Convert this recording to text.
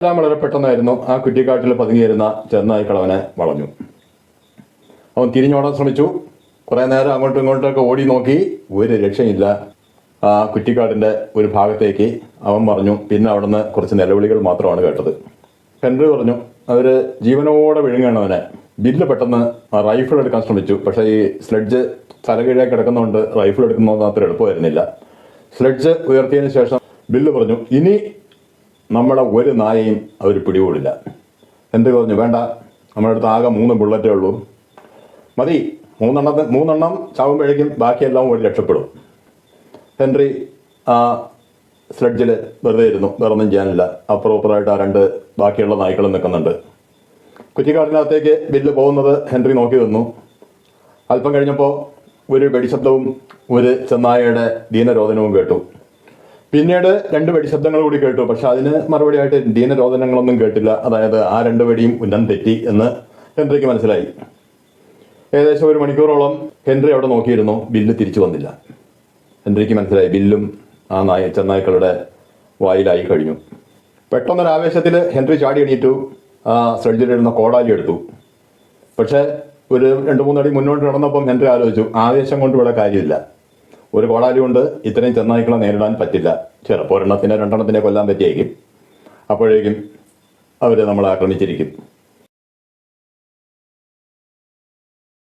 എല്ലാം വളരെ പെട്ടെന്നായിരുന്നു. ആ കുറ്റിക്കാട്ടിൽ പതുങ്ങിയിരുന്ന ചെന്നായ്ക്കളവനെ വളഞ്ഞു. അവൻ തിരിഞ്ഞോടാൻ ശ്രമിച്ചു. കുറേ നേരം അങ്ങോട്ടും ഇങ്ങോട്ടൊക്കെ ഓടി നോക്കി, ഒരു രക്ഷയില്ല. ആ കുറ്റിക്കാടിൻ്റെ ഒരു ഭാഗത്തേക്ക് അവൻ പറഞ്ഞു. പിന്നെ അവിടുന്ന് കുറച്ച് നിലവിളികൾ മാത്രമാണ് കേട്ടത്. ഹെൻറി പറഞ്ഞു അവർ ജീവനോടെ വിഴുങ്ങണം അവനെ. ബില്ല് പെട്ടെന്ന് റൈഫിൾ എടുക്കാൻ ശ്രമിച്ചു. പക്ഷേ ഈ സ്ലെഡ്ജ് തലകീഴായി കിടക്കുന്നതുകൊണ്ട് റൈഫിൾ എടുക്കുന്നത് അത്ര എളുപ്പമായിരുന്നില്ല. സ്ലെഡ്ജ് ഉയർത്തിയതിന് ശേഷം ബില്ല് പറഞ്ഞു, ഇനി നമ്മളെ ഒരു നായയും അവർ പിടികൂടില്ല. ഹെൻറി പറഞ്ഞു, വേണ്ട, നമ്മുടെ അടുത്ത് ആകെ 3 ബുള്ളറ്റേ ഉള്ളൂ, മതി. 3 ചാവുമ്പോഴേക്കും ബാക്കിയെല്ലാം ഓടി രക്ഷപ്പെടും. ഹെൻറി ആ സ്ലെഡ്ജിൽ വെറുതെ ഇരുന്നു. വേറെ ഒന്നും ചെയ്യാനില്ല. അപ്പുറപ്പുറമായിട്ട് ആ 2 ബാക്കിയുള്ള നായ്ക്കളും നിൽക്കുന്നുണ്ട്. കുറ്റിക്കാടിനകത്തേക്ക് ബില്ല് പോകുന്നത് ഹെൻറി നോക്കി നിന്നു. അല്പം കഴിഞ്ഞപ്പോൾ ഒരു വെടിശബ്ദവും ഒരു ചെന്നായയുടെ ദീനരോധനവും കേട്ടു. പിന്നീട് 2 വെടിശബ്ദങ്ങൾ കൂടി കേട്ടു. പക്ഷെ അതിന് മറുപടിയായിട്ട് ദീനരോധനങ്ങളൊന്നും കേട്ടില്ല. അതായത് ആ 2 വെടിയും ഉന്നം തെറ്റി എന്ന് ഹെൻറിക്ക് മനസ്സിലായി. ഏകദേശം 1 മണിക്കൂറോളം ഹെൻറി അവിടെ നോക്കിയിരുന്നു. ബില്ല് തിരിച്ചു വന്നില്ല. ഹെൻറിക്ക് മനസ്സിലായി ബില്ലും ആ ചെന്നായ്ക്കളുടെ വായിലായി കഴിഞ്ഞു. പെട്ടെന്നൊരാവേശത്തിൽ ഹെൻറി ചാടി എണീറ്റു. ആ സ്ലെഡ്ജിലിരുന്ന കോടാലി എടുത്തു. പക്ഷേ ഒരു 2-3 അടി മുന്നോട്ട് നടന്നപ്പം ഹെൻറി ആലോചിച്ചു, ആവേശം കൊണ്ട് ഇവിടെ കാര്യമില്ല. ഒരു കോടാലി കൊണ്ട് ഇത്രയും ചെന്നായ്ക്കളെ നേരിടാൻ പറ്റില്ല. ചിലപ്പോൾ 1 2 കൊല്ലാൻ പറ്റിയേക്കും. അപ്പോഴേക്കും അവർ നമ്മളെ ആക്രമിച്ചിരിക്കും.